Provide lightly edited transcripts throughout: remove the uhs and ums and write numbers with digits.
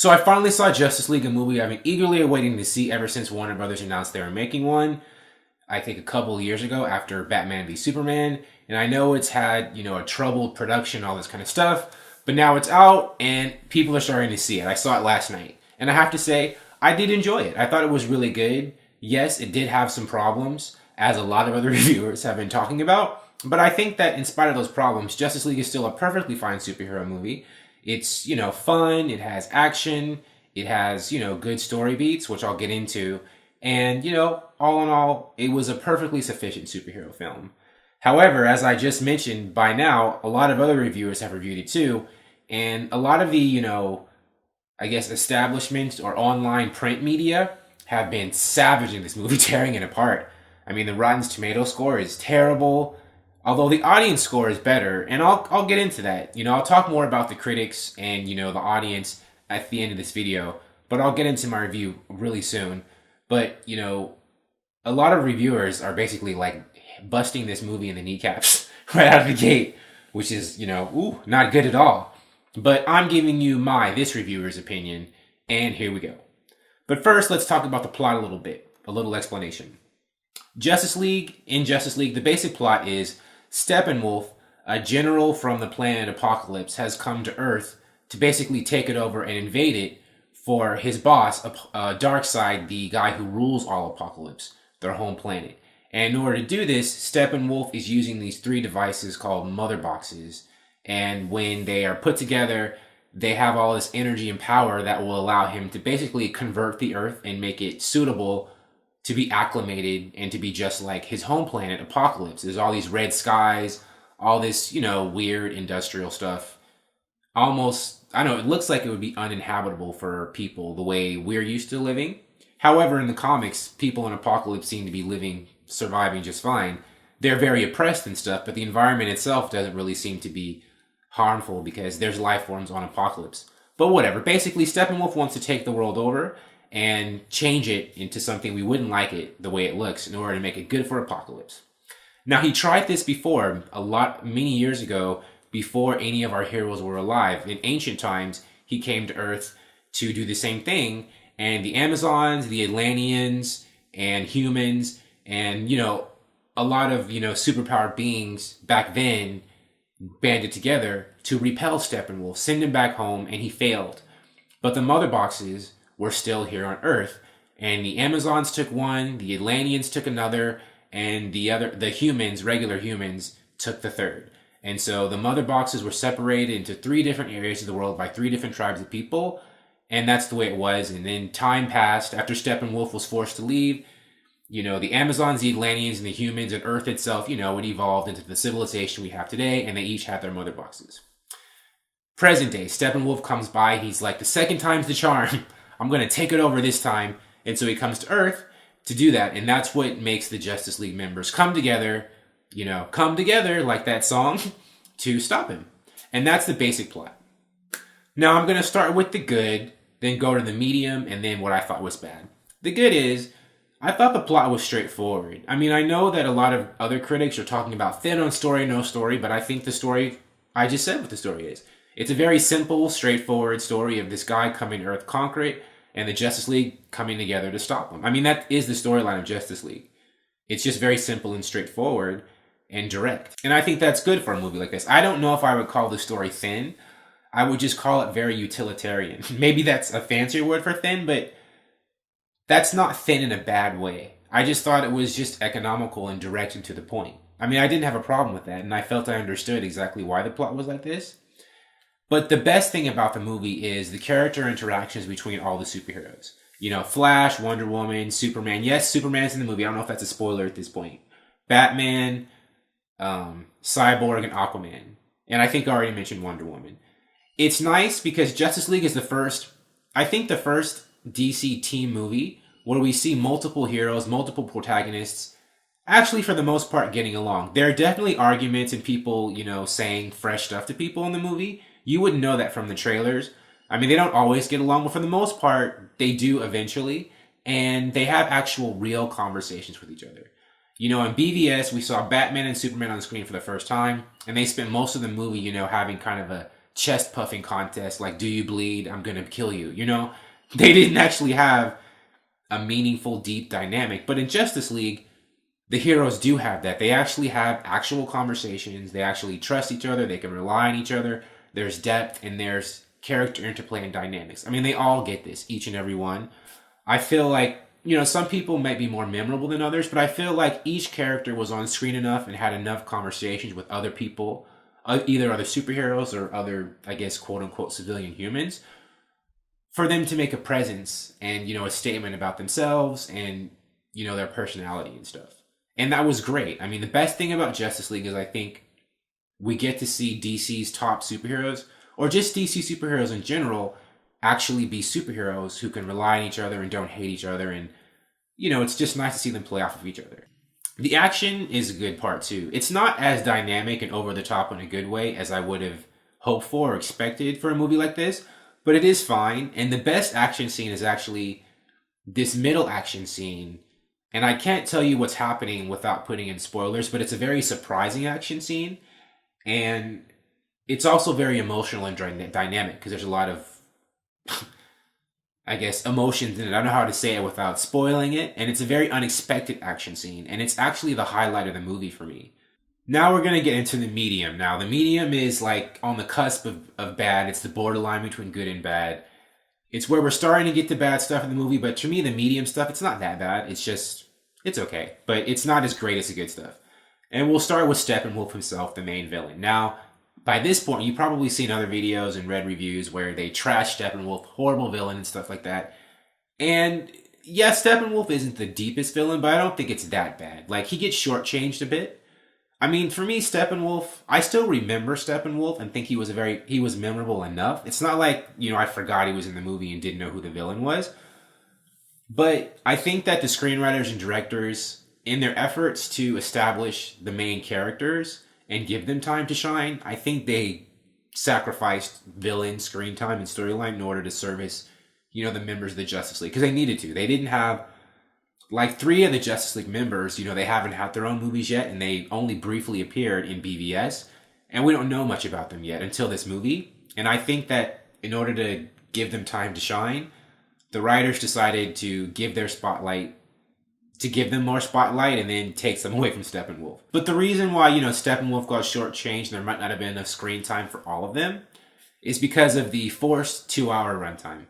So I finally saw Justice League, a movie I've been eagerly awaiting to see ever since Warner Brothers announced they were making one. I think a couple of years ago after Batman v Superman. And I know it's had, a troubled production, all this kind of stuff. But now it's out and people are starting to see it. I saw it last night. And I have to say, I did enjoy it. I thought it was really good. Yes, it did have some problems, as a lot of other reviewers have been talking about. But I think that in spite of those problems, Justice League is still a perfectly fine superhero movie. It's, fun, it has action, it has, good story beats, which I'll get into. And, all in all, it was a perfectly sufficient superhero film. However, as I just mentioned, by now, a lot of other reviewers have reviewed it too. And a lot of the, establishments or online print media have been savaging this movie, tearing it apart. I mean, the Rotten Tomato score is terrible. Although the audience score is better, and I'll get into that. I'll talk more about the critics and, the audience at the end of this video, but I'll get into my review really soon. But, a lot of reviewers are basically like busting this movie in the kneecaps right out of the gate, which is, not good at all. But I'm giving you this reviewer's opinion, and here we go. But first, let's talk about the plot a little explanation. In Justice League, the basic plot is Steppenwolf, a general from the planet Apocalypse, has come to Earth to basically take it over and invade it for his boss, Darkseid, the guy who rules all Apocalypse, their home planet. And in order to do this, Steppenwolf is using these 3 devices called mother boxes. And when they are put together, they have all this energy and power that will allow him to basically convert the Earth and make it suitable to be acclimated and to be just like his home planet, Apocalypse. There's all these red skies, all this, weird industrial stuff. Almost, it looks like it would be uninhabitable for people the way we're used to living. However, in the comics, people in Apocalypse seem to be surviving just fine. They're very oppressed and stuff, but the environment itself doesn't really seem to be harmful because there's life forms on Apocalypse. But whatever. Basically, Steppenwolf wants to take the world over and change it into something we wouldn't like it the way it looks in order to make it good for Apocalypse. Now, he tried this before, many years ago, before any of our heroes were alive. In ancient times, he came to Earth to do the same thing, and the Amazons, the Atlanteans, and humans, and, a lot of, superpowered beings back then banded together to repel Steppenwolf, send him back home, and he failed. But the mother boxes were still here on Earth, and the Amazons took one, the Atlanteans took another, and the humans, regular humans, took the third. And so the mother boxes were separated into 3 different areas of the world by 3 different tribes of people, and that's the way it was. And then time passed after Steppenwolf was forced to leave. The Amazons, the Atlanteans, and the humans, and Earth itself, it evolved into the civilization we have today, and they each had their mother boxes. Present day, Steppenwolf comes by, he's like, the second time's the charm. I'm going to take it over this time. And so he comes to Earth to do that. And that's what makes the Justice League members come together, like that song, to stop him. And that's the basic plot. Now I'm going to start with the good, then go to the medium, and then what I thought was bad. The good is, I thought the plot was straightforward. I mean, I know that a lot of other critics are talking about thin on story, no story, but I think the story, I just said what the story is. It's a very simple, straightforward story of this guy coming to Earth, conquer it, and the Justice League coming together to stop him. I mean, that is the storyline of Justice League. It's just very simple and straightforward and direct. And I think that's good for a movie like this. I don't know if I would call the story thin. I would just call it very utilitarian. Maybe that's a fancier word for thin, but that's not thin in a bad way. I just thought it was just economical and direct and to the point. I mean, I didn't have a problem with that, and I felt I understood exactly why the plot was like this. But the best thing about the movie is the character interactions between all the superheroes. Flash, Wonder Woman, Superman. Yes, Superman's in the movie. I don't know if that's a spoiler at this point. Batman, Cyborg, and Aquaman. And I think I already mentioned Wonder Woman. It's nice because Justice League is the first DC team movie where we see multiple heroes, multiple protagonists, actually for the most part getting along. There are definitely arguments and people, saying fresh stuff to people in the movie. You wouldn't know that from the trailers. I mean, they don't always get along, but for the most part, they do eventually. And they have actual real conversations with each other. In BVS, we saw Batman and Superman on the screen for the first time. And they spent most of the movie, having kind of a chest puffing contest, like, do you bleed? I'm gonna kill you. You know, they didn't actually have a meaningful, deep dynamic. But in Justice League, the heroes do have that. They actually have actual conversations. They actually trust each other. They can rely on each other. There's depth and there's character interplay and dynamics. I mean, they all get this, each and every one. I feel like, you know, some people might be more memorable than others, but I feel like each character was on screen enough and had enough conversations with other people, either other superheroes or other, I guess, quote unquote, civilian humans, for them to make a presence and, you know, a statement about themselves and, you know, their personality and stuff. And that was great. I mean, the best thing about Justice League is I think we get to see DC's top superheroes, or just DC superheroes in general, actually be superheroes who can rely on each other and don't hate each other. And, you know, it's just nice to see them play off of each other. The action is a good part too. It's not as dynamic and over the top in a good way as I would have hoped for or expected for a movie like this, but it is fine. And the best action scene is actually this middle action scene. And I can't tell you what's happening without putting in spoilers, but it's a very surprising action scene. And it's also very emotional and dynamic because there's a lot of, I guess, emotions in it. I don't know how to say it without spoiling it. And it's a very unexpected action scene. And it's actually the highlight of the movie for me. Now we're going to get into the medium. Now, the medium is like on the cusp of bad. It's the borderline between good and bad. It's where we're starting to get the bad stuff in the movie. But to me, the medium stuff, it's not that bad. It's just, it's okay. But it's not as great as the good stuff. And we'll start with Steppenwolf himself, the main villain. Now, by this point, you've probably seen other videos and read reviews where they trash Steppenwolf, horrible villain and stuff like that. And yeah, Steppenwolf isn't the deepest villain, but I don't think it's that bad. Like, he gets shortchanged a bit. I mean, for me, Steppenwolf, I still remember Steppenwolf and think he was memorable enough. It's not like, you know, I forgot he was in the movie and didn't know who the villain was. But I think that the screenwriters and directors, in their efforts to establish the main characters and give them time to shine, I think they sacrificed villain screen time and storyline in order to service, you know, the members of the Justice League. Because they needed to. They didn't have, like, 3 of the Justice League members, you know, they haven't had their own movies yet, and they only briefly appeared in BVS. And we don't know much about them yet until this movie. And I think that in order to give them time to shine, the writers decided to give their spotlight, to give them more spotlight and then take some away from Steppenwolf. But the reason why, you know, Steppenwolf got shortchanged and there might not have been enough screen time for all of them is because of the forced 2-hour runtime.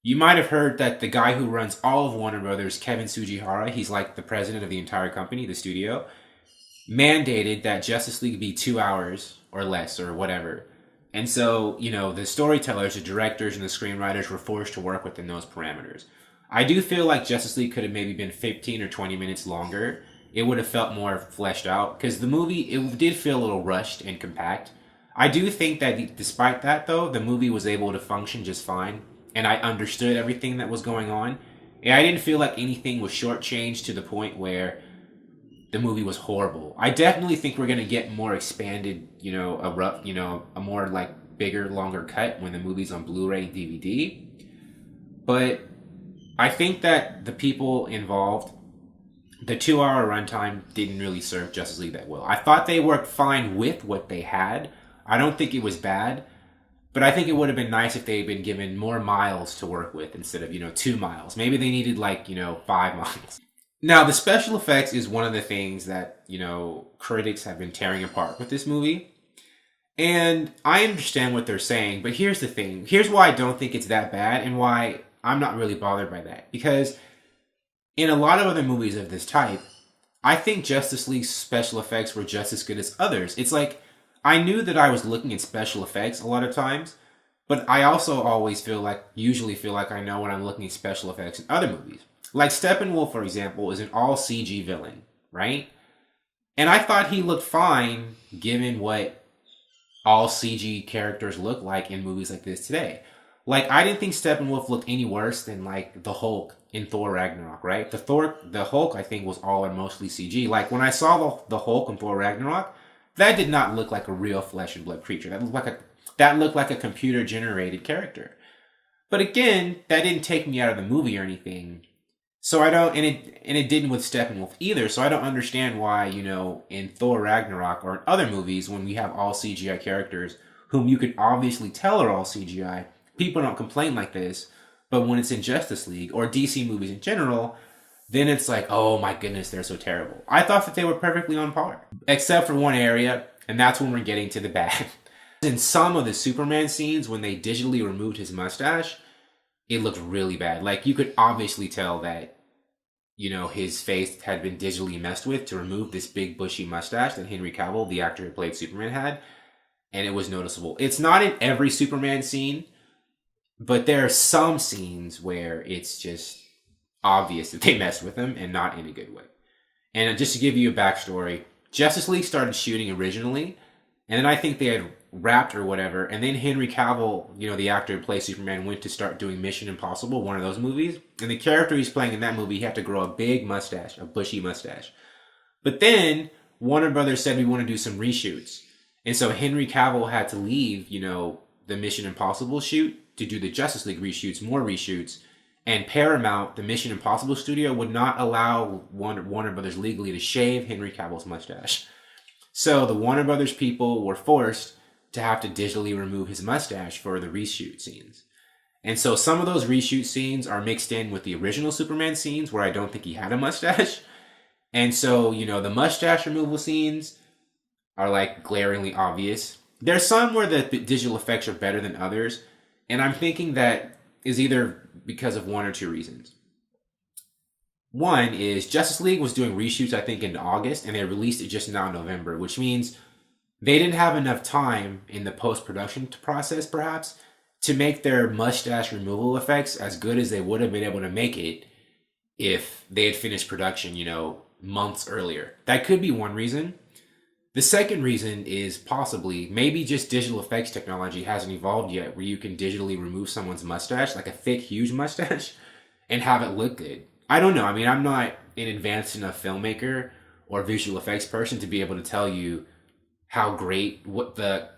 You might have heard that the guy who runs all of Warner Brothers, Kevin Tsujihara, he's like the president of the entire company, the studio, mandated that Justice League be 2 hours or less or whatever. And so, you know, the storytellers, the directors, and the screenwriters were forced to work within those parameters. I do feel like Justice League could have maybe been 15 or 20 minutes longer. It would have felt more fleshed out because the movie, it did feel a little rushed and compact. I do think that despite that, though, the movie was able to function just fine. And I understood everything that was going on. And I didn't feel like anything was shortchanged to the point where the movie was horrible. I definitely think we're going to get more expanded, you know, a more like bigger, longer cut when the movie's on Blu-ray and DVD. But I think that the people involved, the 2-hour runtime didn't really serve Justice League that well. I thought they worked fine with what they had. I don't think it was bad. But I think it would have been nice if they had been given more miles to work with instead of, you know, 2 miles. Maybe they needed like, you know, 5 miles. Now, the special effects is one of the things that, you know, critics have been tearing apart with this movie. And I understand what they're saying, but here's the thing. Here's why I don't think it's that bad and why I'm not really bothered by that. Because in a lot of other movies of this type, I think Justice League's special effects were just as good as others. It's like, I knew that I was looking at special effects a lot of times, but I also usually feel like I know when I'm looking at special effects in other movies. Like Steppenwolf, for example, is an all CG villain, right? And I thought he looked fine given what all CG characters look like in movies like this today. Like, I didn't think Steppenwolf looked any worse than, like, the Hulk in Thor Ragnarok, right? The Hulk, I think, was all or mostly CG. Like, when I saw the Hulk in Thor Ragnarok, that did not look like a real flesh and blood creature. That looked like a computer generated character. But again, that didn't take me out of the movie or anything. So I don't, and it didn't with Steppenwolf either. So I don't understand why, you know, in Thor Ragnarok or in other movies when we have all CGI characters whom you could obviously tell are all CGI. People don't complain like this, but when it's in Justice League or DC movies in general, then it's like, oh my goodness, they're so terrible. I thought that they were perfectly on par, except for one area, and that's when we're getting to the bad. In some of the Superman scenes, when they digitally removed his mustache, it looked really bad. Like, you could obviously tell that, you know, his face had been digitally messed with to remove this big bushy mustache that Henry Cavill, the actor who played Superman, had. And it was noticeable. It's not in every Superman scene, but there are some scenes where it's just obvious that they messed with him, and not in a good way. And just to give you a backstory, Justice League started shooting originally, and then I think they had wrapped or whatever, and then Henry Cavill, you know, the actor who plays Superman, went to start doing Mission Impossible, one of those movies. And the character he's playing in that movie, he had to grow a big mustache, a bushy mustache. But then Warner Brothers said, we want to do some reshoots. And so Henry Cavill had to leave, you know, the Mission Impossible shoot to do the Justice League reshoots, more reshoots. And Paramount, the Mission Impossible studio, would not allow Warner Brothers legally to shave Henry Cavill's mustache. So the Warner Brothers people were forced to have to digitally remove his mustache for the reshoot scenes. And so some of those reshoot scenes are mixed in with the original Superman scenes where I don't think he had a mustache. And so, you know, the mustache removal scenes are like glaringly obvious. There's some where the digital effects are better than others. And I'm thinking that is either because of one or two reasons. One is Justice League was doing reshoots, I think, in August, and they released it just now in November, which means they didn't have enough time in the post-production process, perhaps, to make their mustache removal effects as good as they would have been able to make it if they had finished production, you know, months earlier. That could be one reason. The second reason is possibly maybe just digital effects technology hasn't evolved yet where you can digitally remove someone's mustache, like a thick, huge mustache, and have it look good. I don't know. I mean, I'm not an advanced enough filmmaker or visual effects person to be able to tell you how great what the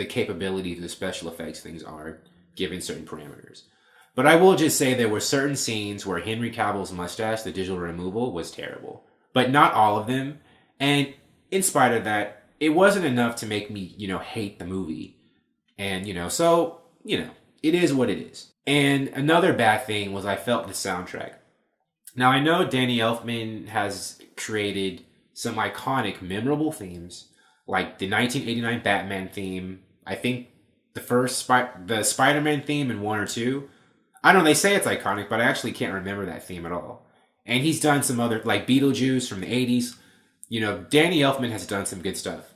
capability of the special effects things are given certain parameters. But I will just say there were certain scenes where Henry Cavill's mustache, the digital removal, was terrible. But not all of them. And in spite of that, it wasn't enough to make me, you know, hate the movie. And, you know, so, you know, it is what it is. And another bad thing was I felt the soundtrack. Now, I know Danny Elfman has created some iconic, memorable themes, like the 1989 Batman theme. I think the Spider-Man theme in 1 or 2. I don't know, they say it's iconic, but I actually can't remember that theme at all. And he's done some other, like Beetlejuice from the 80s. You know, Danny Elfman has done some good stuff.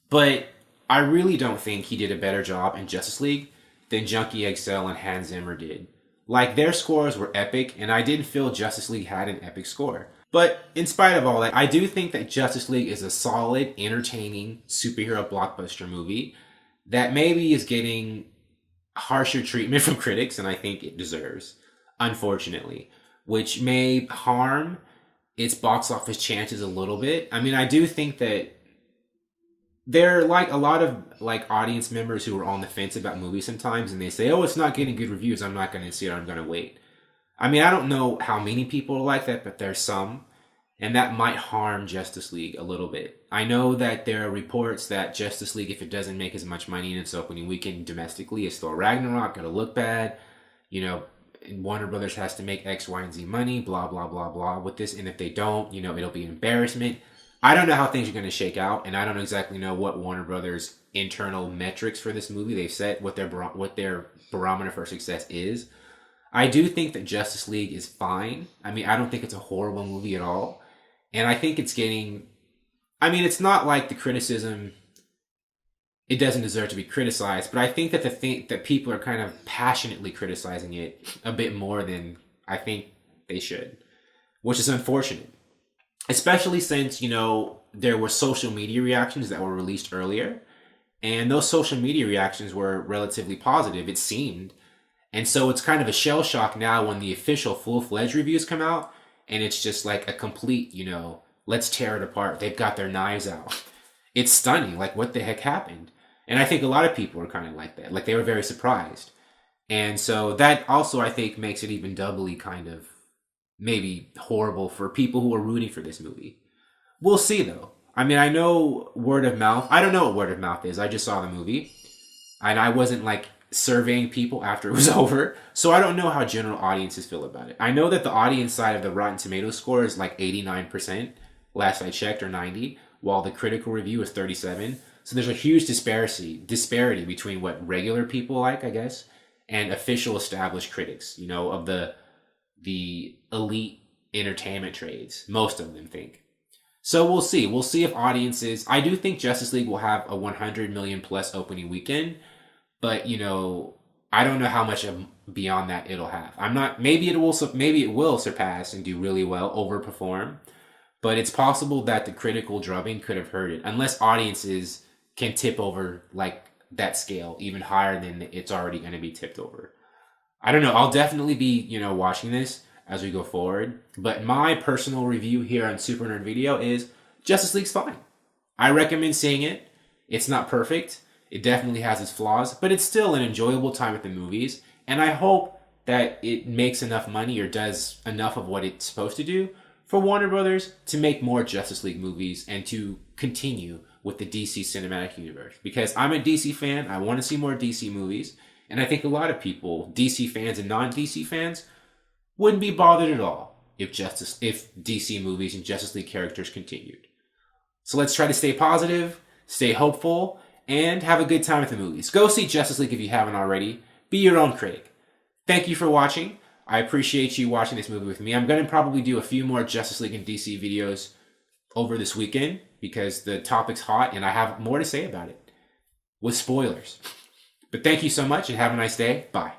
But I really don't think he did a better job in Justice League than Junkie XL and Hans Zimmer did. Like, their scores were epic, and I didn't feel Justice League had an epic score. But in spite of all that, I do think that Justice League is a solid, entertaining superhero blockbuster movie that maybe is getting harsher treatment from critics than I think it deserves, unfortunately, which may harm its box office chances a little bit. I mean, I do think that there are like a lot of like audience members who are on the fence about movies sometimes, and they say, oh, it's not getting good reviews, I'm not going to see it, I'm going to wait. I mean, I don't know how many people are like that, but there's some, and that might harm Justice League a little bit. I know that there are reports that Justice League, if it doesn't make as much money in its opening weekend domestically as Thor Ragnarok, going to look bad. You know, Warner Brothers has to make X, Y, and Z money, blah, blah, blah, blah with this. And if they don't, you know, it'll be an embarrassment. I don't know how things are going to shake out, and I don't exactly know what Warner Brothers' internal metrics for this movie they've set, what their barometer for success is. I do think that Justice League is fine. I mean, I don't think it's a horrible movie at all. And I think it's getting... I mean, it's not like the criticism... It doesn't deserve to be criticized, but I think that that people are kind of passionately criticizing it a bit more than I think they should, which is unfortunate. Especially since, you know, there were social media reactions that were released earlier, and those social media reactions were relatively positive, it seemed. And so it's kind of a shell shock now when the official full-fledged reviews come out, and it's just like a complete, you know, let's tear it apart. They've got their knives out. It's stunning. Like, what the heck happened? And I think a lot of people are kind of like that. Like, they were very surprised. And so that also, I think, makes it even doubly kind of maybe horrible for people who are rooting for this movie. We'll see, though. I mean, I know word of mouth. I don't know what word of mouth is. I just saw the movie, and I wasn't like surveying people after it was over, so I don't know how general audiences feel about it. I know that the audience side of the Rotten Tomatoes score is like 89%, last I checked, or 90, while the critical review is 37. So there's a huge disparity between what regular people like, I guess, and official established critics, you know, of the elite entertainment trades. Most of them think. So we'll see. We'll see if audiences. I do think Justice League will have a 100 million plus opening weekend, but you know, I don't know how much beyond that it'll have. I'm not. Maybe it will. Maybe it will surpass and do really well, overperform. But it's possible that the critical drubbing could have hurt it, unless audiences can tip over like that scale even higher than it's already going to be tipped over. I don't know. I'll definitely be, you know, watching this as we go forward. But my personal review here on Super Nerd Video is Justice League's fine. I recommend seeing it. It's not perfect. It definitely has its flaws, but it's still an enjoyable time at the movies. And I hope that it makes enough money or does enough of what it's supposed to do for Warner Brothers to make more Justice League movies and to continue with the DC cinematic universe. Because I'm a DC fan. I want to see more DC movies. And I think a lot of people, DC fans and non-DC fans, wouldn't be bothered at all if DC movies and Justice League characters continued. So let's try to stay positive, stay hopeful, and have a good time at the movies. Go see Justice League if you haven't already. Be your own critic. Thank you for watching. I appreciate you watching this movie with me. I'm going to probably do a few more Justice League and DC videos over this weekend because the topic's hot and I have more to say about it with spoilers. But thank you so much and have a nice day. Bye.